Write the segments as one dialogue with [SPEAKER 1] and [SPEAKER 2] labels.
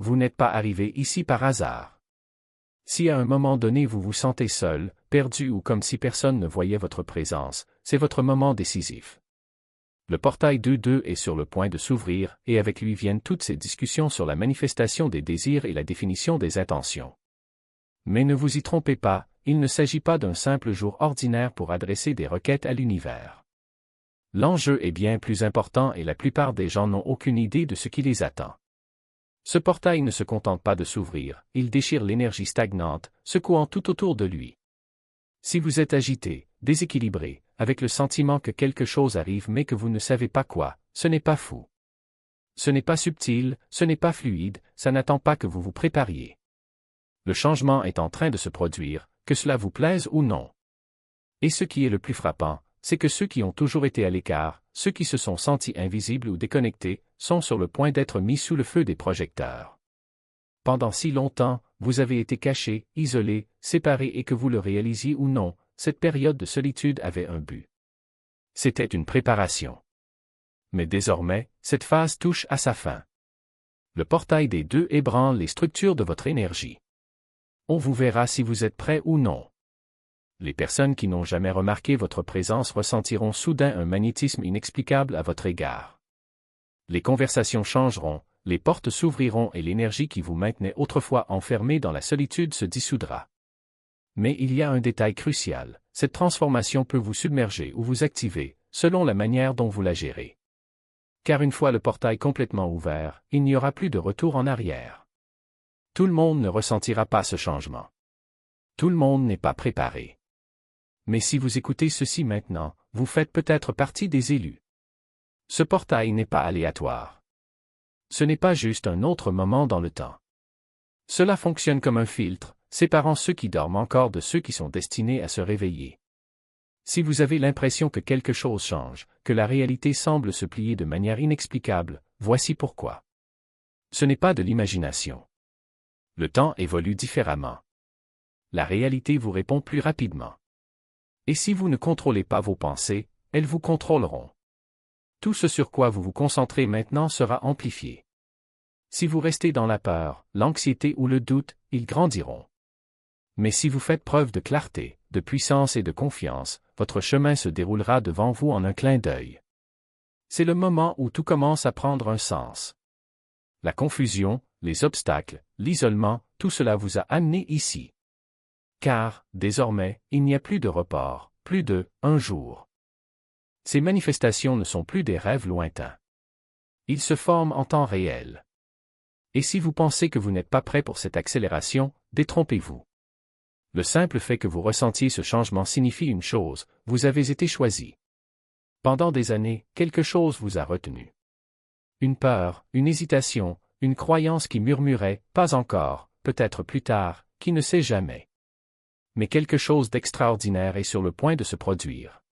[SPEAKER 1] vous n'êtes pas arrivé ici par hasard. Si à un moment donné vous vous sentez seul, perdu ou comme si personne ne voyait votre présence, c'est votre moment décisif. Le portail 2.2 est sur le point de s'ouvrir, et avec lui viennent toutes ces discussions sur la manifestation des désirs et la définition des intentions. Mais ne vous y trompez pas, il ne s'agit pas d'un simple jour ordinaire pour adresser des requêtes à l'univers. L'enjeu est bien plus important et la plupart des gens n'ont aucune idée de ce qui les attend. Ce portail ne se contente pas de s'ouvrir, il déchire l'énergie stagnante, secouant tout autour de lui. Si vous êtes agité, déséquilibré, avec le sentiment que quelque chose arrive mais que vous ne savez pas quoi, ce n'est pas fou. Ce n'est pas subtil, ce n'est pas fluide, ça n'attend pas que vous vous prépariez. Le changement est en train de se produire, que cela vous plaise ou non. Et ce qui est le plus frappant, c'est que ceux qui ont toujours été à l'écart, ceux qui se sont sentis invisibles ou déconnectés, sont sur le point d'être mis sous le feu des projecteurs. Pendant si longtemps, vous avez été cachés, isolés, séparés et que vous le réalisiez ou non, cette période de solitude avait un but. C'était une préparation. Mais désormais, cette phase touche à sa fin. Le portail des 2 ébranle les structures de votre énergie. On vous verra si vous êtes prêt ou non. Les personnes qui n'ont jamais remarqué votre présence ressentiront soudain un magnétisme inexplicable à votre égard. Les conversations changeront, les portes s'ouvriront et l'énergie qui vous maintenait autrefois enfermée dans la solitude se dissoudra. Mais il y a un détail crucial, cette transformation peut vous submerger ou vous activer, selon la manière dont vous la gérez. Car une fois le portail complètement ouvert, il n'y aura plus de retour en arrière. Tout le monde ne ressentira pas ce changement. Tout le monde n'est pas préparé. Mais si vous écoutez ceci maintenant, vous faites peut-être partie des élus. Ce portail n'est pas aléatoire. Ce n'est pas juste un autre moment dans le temps. Cela fonctionne comme un filtre, séparant ceux qui dorment encore de ceux qui sont destinés à se réveiller. Si vous avez l'impression que quelque chose change, que la réalité semble se plier de manière inexplicable, voici pourquoi. Ce n'est pas de l'imagination. Le temps évolue différemment. La réalité vous répond plus rapidement. Et si vous ne contrôlez pas vos pensées, elles vous contrôleront. Tout ce sur quoi vous vous concentrez maintenant sera amplifié. Si vous restez dans la peur, l'anxiété ou le doute, ils grandiront. Mais si vous faites preuve de clarté, de puissance et de confiance, votre chemin se déroulera devant vous en un clin d'œil. C'est le moment où tout commence à prendre un sens. La confusion, les obstacles, l'isolement, tout cela vous a amené ici. Car, désormais, il n'y a plus de report, plus de « un jour ». Ces manifestations ne sont plus des rêves lointains. Ils se forment en temps réel. Et si vous pensez que vous n'êtes pas prêt pour cette accélération, détrompez-vous. Le simple fait que vous ressentiez ce changement signifie une chose, vous avez été choisi. Pendant des années, quelque chose vous a retenu. Une peur, une hésitation, une croyance qui murmurait « pas encore, peut-être plus tard, qui ne sait jamais ». Mais quelque chose d'extraordinaire est sur le point de se produire.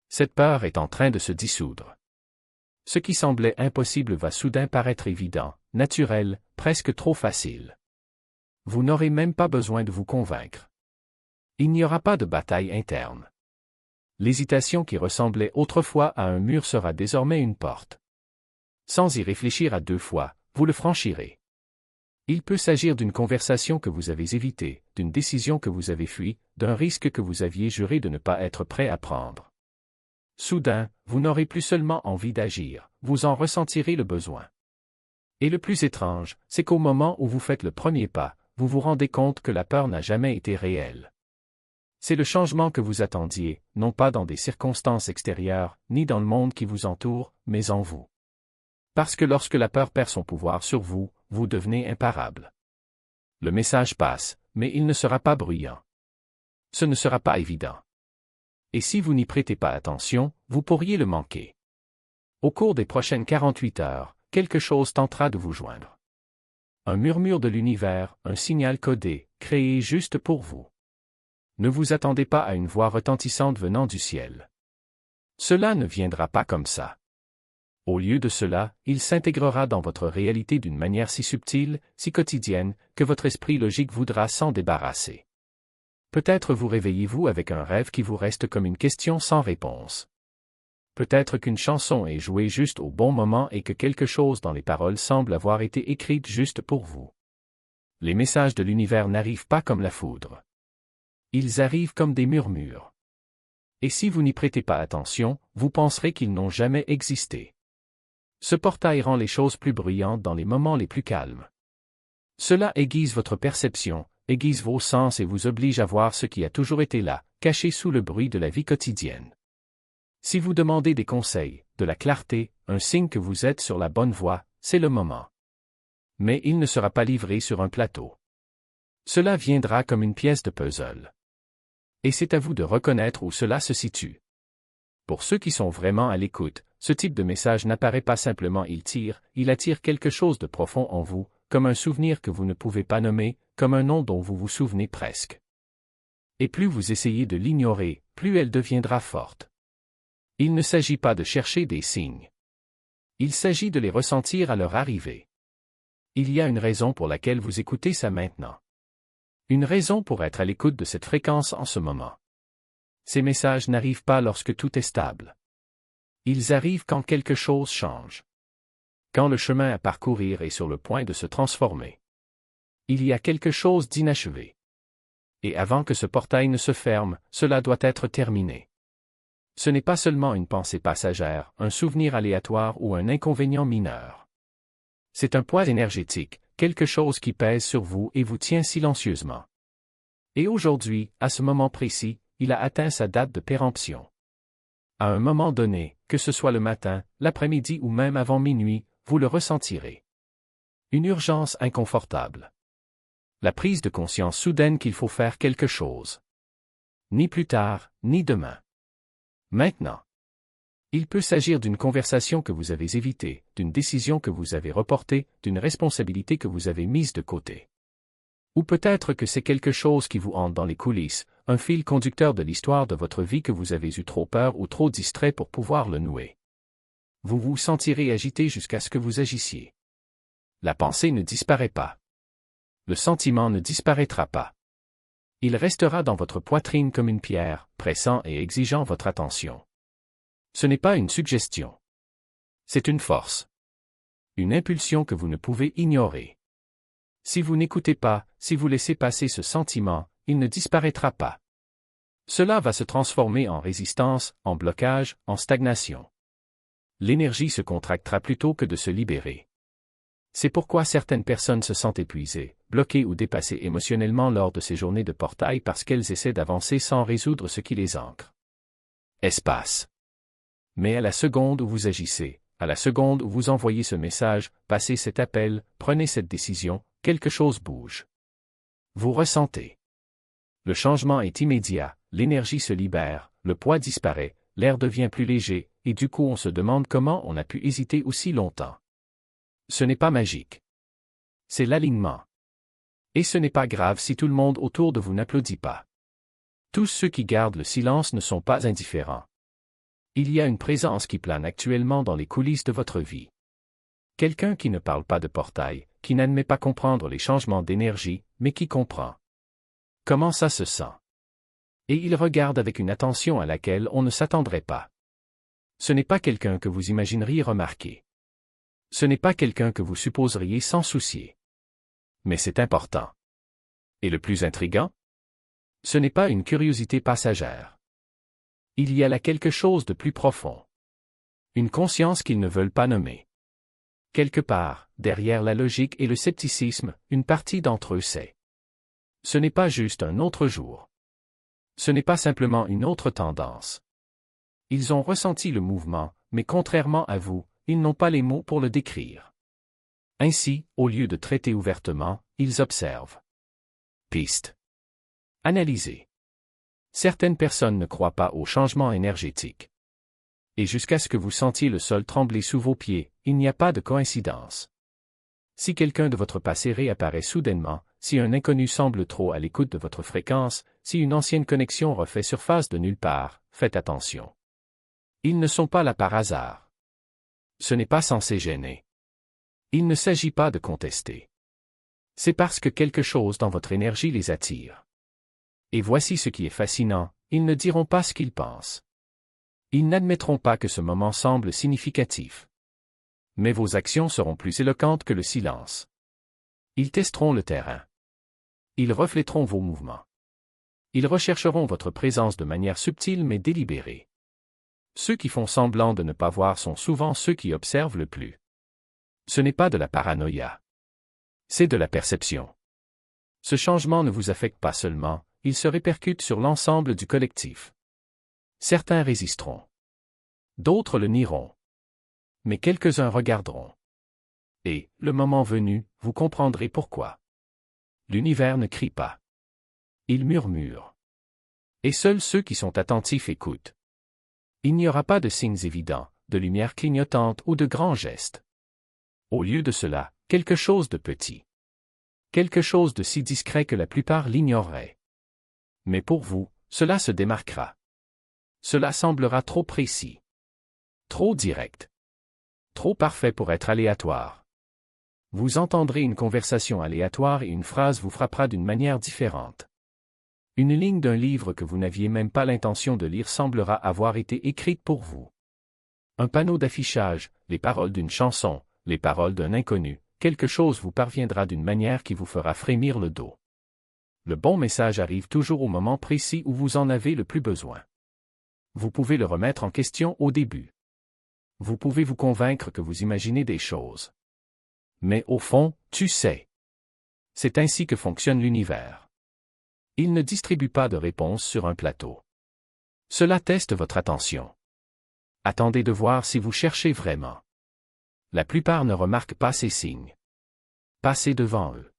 [SPEAKER 1] Cette peur est en train de se dissoudre. Ce qui semblait impossible va soudain paraître évident, naturel, presque trop facile. Vous n'aurez même pas besoin de vous convaincre. Il n'y aura pas de bataille interne. L'hésitation qui ressemblait autrefois à un mur sera désormais une porte. Sans y réfléchir à 2 fois, vous le franchirez. Il peut s'agir d'une conversation que vous avez évitée, d'une décision que vous avez fuie, d'un risque que vous aviez juré de ne pas être prêt à prendre. Soudain, vous n'aurez plus seulement envie d'agir, vous en ressentirez le besoin. Et le plus étrange, c'est qu'au moment où vous faites le premier pas, vous vous rendez compte que la peur n'a jamais été réelle. C'est le changement que vous attendiez, non pas dans des circonstances extérieures, ni dans le monde qui vous entoure, mais en vous. Parce que lorsque la peur perd son pouvoir sur vous, vous devenez imparable. Le message passe, mais il ne sera pas bruyant. Ce ne sera pas évident. Et si vous n'y prêtez pas attention, vous pourriez le manquer. Au cours des prochaines 48 heures, quelque chose tentera de vous joindre. Un murmure de l'univers, un signal codé, créé juste pour vous. Ne vous attendez pas à une voix retentissante venant du ciel. Cela ne viendra pas comme ça. Au lieu de cela, il s'intégrera dans votre réalité d'une manière si subtile, si quotidienne, que votre esprit logique voudra s'en débarrasser. Peut-être vous réveillez-vous avec un rêve qui vous reste comme une question sans réponse. Peut-être qu'une chanson est jouée juste au bon moment et que quelque chose dans les paroles semble avoir été écrite juste pour vous. Les messages de l'univers n'arrivent pas comme la foudre. Ils arrivent comme des murmures. Et si vous n'y prêtez pas attention, vous penserez qu'ils n'ont jamais existé. Ce portail rend les choses plus bruyantes dans les moments les plus calmes. Cela aiguise votre perception, aiguise vos sens et vous oblige à voir ce qui a toujours été là, caché sous le bruit de la vie quotidienne. Si vous demandez des conseils, de la clarté, un signe que vous êtes sur la bonne voie, c'est le moment. Mais il ne sera pas livré sur un plateau. Cela viendra comme une pièce de puzzle. Et c'est à vous de reconnaître où cela se situe. Pour ceux qui sont vraiment à l'écoute, ce type de message n'apparaît pas simplement il attire quelque chose de profond en vous, comme un souvenir que vous ne pouvez pas nommer, comme un nom dont vous vous souvenez presque. Et plus vous essayez de l'ignorer, plus elle deviendra forte. Il ne s'agit pas de chercher des signes. Il s'agit de les ressentir à leur arrivée. Il y a une raison pour laquelle vous écoutez ça maintenant. Une raison pour être à l'écoute de cette fréquence en ce moment. Ces messages n'arrivent pas lorsque tout est stable. Ils arrivent quand quelque chose change. Quand le chemin à parcourir est sur le point de se transformer. Il y a quelque chose d'inachevé. Et avant que ce portail ne se ferme, cela doit être terminé. Ce n'est pas seulement une pensée passagère, un souvenir aléatoire ou un inconvénient mineur. C'est un poids énergétique, quelque chose qui pèse sur vous et vous tient silencieusement. Et aujourd'hui, à ce moment précis, il a atteint sa date de péremption. À un moment donné, que ce soit le matin, l'après-midi ou même avant minuit, vous le ressentirez. Une urgence inconfortable. La prise de conscience soudaine qu'il faut faire quelque chose. Ni plus tard, ni demain. Maintenant. Il peut s'agir d'une conversation que vous avez évitée, d'une décision que vous avez reportée, d'une responsabilité que vous avez mise de côté. Ou peut-être que c'est quelque chose qui vous hante dans les coulisses, un fil conducteur de l'histoire de votre vie que vous avez eu trop peur ou trop distrait pour pouvoir le nouer. Vous vous sentirez agité jusqu'à ce que vous agissiez. La pensée ne disparaît pas. Le sentiment ne disparaîtra pas. Il restera dans votre poitrine comme une pierre, pressant et exigeant votre attention. Ce n'est pas une suggestion. C'est une force. Une impulsion que vous ne pouvez ignorer. Si vous n'écoutez pas, si vous laissez passer ce sentiment, il ne disparaîtra pas. Cela va se transformer en résistance, en blocage, en stagnation. L'énergie se contractera plutôt que de se libérer. C'est pourquoi certaines personnes se sentent épuisées, bloquées ou dépassées émotionnellement lors de ces journées de portail parce qu'elles essaient d'avancer sans résoudre ce qui les ancre. Espace. Mais à la seconde où vous agissez, à la seconde où vous envoyez ce message, passez cet appel, prenez cette décision, quelque chose bouge. Vous ressentez. Le changement est immédiat, l'énergie se libère, le poids disparaît, l'air devient plus léger, et du coup on se demande comment on a pu hésiter aussi longtemps. Ce n'est pas magique. C'est l'alignement. Et ce n'est pas grave si tout le monde autour de vous n'applaudit pas. Tous ceux qui gardent le silence ne sont pas indifférents. Il y a une présence qui plane actuellement dans les coulisses de votre vie. Quelqu'un qui ne parle pas de portail, qui n'admet pas comprendre les changements d'énergie, mais qui comprend. Comment ça se sent? Et il regarde avec une attention à laquelle on ne s'attendrait pas. Ce n'est pas quelqu'un que vous imagineriez remarquer. Ce n'est pas quelqu'un que vous supposeriez s'en soucier. Mais c'est important. Et le plus intriguant? Ce n'est pas une curiosité passagère. Il y a là quelque chose de plus profond. Une conscience qu'ils ne veulent pas nommer. Quelque part, derrière la logique et le scepticisme, une partie d'entre eux sait. Ce n'est pas juste un autre jour. Ce n'est pas simplement une autre tendance. Ils ont ressenti le mouvement, mais contrairement à vous, ils n'ont pas les mots pour le décrire. Ainsi, au lieu de traiter ouvertement, ils observent. Piste. Analyser. Certaines personnes ne croient pas au changement énergétique. Et jusqu'à ce que vous sentiez le sol trembler sous vos pieds, il n'y a pas de coïncidence. Si quelqu'un de votre passé réapparaît soudainement, si un inconnu semble trop à l'écoute de votre fréquence, si une ancienne connexion refait surface de nulle part, faites attention. Ils ne sont pas là par hasard. Ce n'est pas censé gêner. Il ne s'agit pas de contester. C'est parce que quelque chose dans votre énergie les attire. Et voici ce qui est fascinant, ils ne diront pas ce qu'ils pensent. Ils n'admettront pas que ce moment semble significatif. Mais vos actions seront plus éloquentes que le silence. Ils testeront le terrain. Ils refléteront vos mouvements. Ils rechercheront votre présence de manière subtile mais délibérée. Ceux qui font semblant de ne pas voir sont souvent ceux qui observent le plus. Ce n'est pas de la paranoïa. C'est de la perception. Ce changement ne vous affecte pas seulement, il se répercute sur l'ensemble du collectif. Certains résisteront. D'autres le nieront. Mais quelques-uns regarderont. Et, le moment venu, vous comprendrez pourquoi. L'univers ne crie pas. Il murmure. Et seuls ceux qui sont attentifs écoutent. Il n'y aura pas de signes évidents, de lumière clignotante ou de grands gestes. Au lieu de cela, quelque chose de petit. Quelque chose de si discret que la plupart l'ignoreraient. Mais pour vous, cela se démarquera. Cela semblera trop précis. Trop direct. Trop parfait pour être aléatoire. Vous entendrez une conversation aléatoire et une phrase vous frappera d'une manière différente. Une ligne d'un livre que vous n'aviez même pas l'intention de lire semblera avoir été écrite pour vous. Un panneau d'affichage, les paroles d'une chanson, les paroles d'un inconnu, quelque chose vous parviendra d'une manière qui vous fera frémir le dos. Le bon message arrive toujours au moment précis où vous en avez le plus besoin. Vous pouvez le remettre en question au début. Vous pouvez vous convaincre que vous imaginez des choses. Mais au fond, tu sais. C'est ainsi que fonctionne l'univers. Il ne distribue pas de réponse sur un plateau. Cela teste votre attention. Attendez de voir si vous cherchez vraiment. La plupart ne remarquent pas ces signes. Passez devant eux.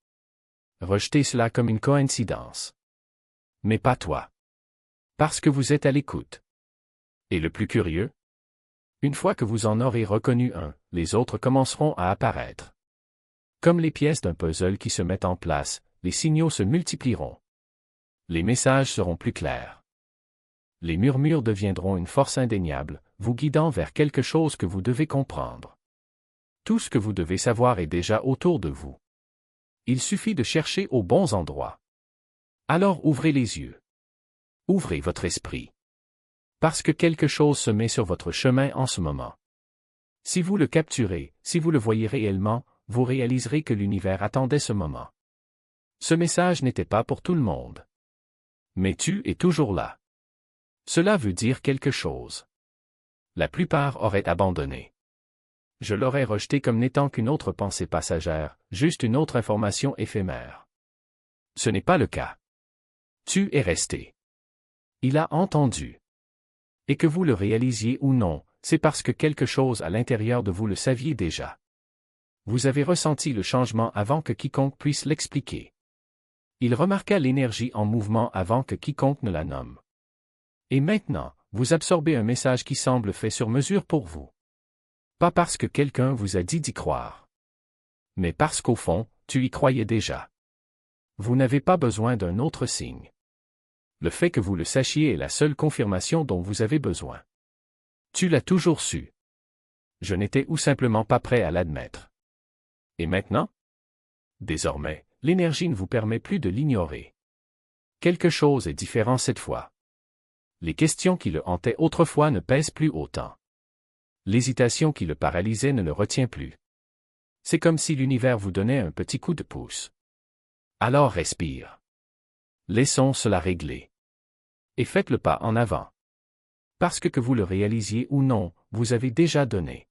[SPEAKER 1] Rejetez cela comme une coïncidence. Mais pas toi. Parce que vous êtes à l'écoute. Et le plus curieux? Une fois que vous en aurez reconnu un, les autres commenceront à apparaître. Comme les pièces d'un puzzle qui se mettent en place, les signaux se multiplieront. Les messages seront plus clairs. Les murmures deviendront une force indéniable, vous guidant vers quelque chose que vous devez comprendre. Tout ce que vous devez savoir est déjà autour de vous. Il suffit de chercher aux bons endroits. Alors ouvrez les yeux. Ouvrez votre esprit. Parce que quelque chose se met sur votre chemin en ce moment. Si vous le capturez, si vous le voyez réellement, vous réaliserez que l'univers attendait ce moment. Ce message n'était pas pour tout le monde. Mais tu es toujours là. Cela veut dire quelque chose. La plupart auraient abandonné. Je l'aurais rejeté comme n'étant qu'une autre pensée passagère, juste une autre information éphémère. Ce n'est pas le cas. Tu es resté. Il a entendu. Et que vous le réalisiez ou non, c'est parce que quelque chose à l'intérieur de vous le saviez déjà. Vous avez ressenti le changement avant que quiconque puisse l'expliquer. Il remarqua l'énergie en mouvement avant que quiconque ne la nomme. Et maintenant, vous absorbez un message qui semble fait sur mesure pour vous. Pas parce que quelqu'un vous a dit d'y croire. Mais parce qu'au fond, tu y croyais déjà. Vous n'avez pas besoin d'un autre signe. Le fait que vous le sachiez est la seule confirmation dont vous avez besoin. Tu l'as toujours su. Je n'étais ou simplement pas prêt à l'admettre. Et maintenant? Désormais, l'énergie ne vous permet plus de l'ignorer. Quelque chose est différent cette fois. Les questions qui le hantaient autrefois ne pèsent plus autant. L'hésitation qui le paralysait ne le retient plus. C'est comme si l'univers vous donnait un petit coup de pouce. Alors respire. Laissons cela régler. Et faites le pas en avant. Parce que vous le réalisiez ou non, vous avez déjà donné.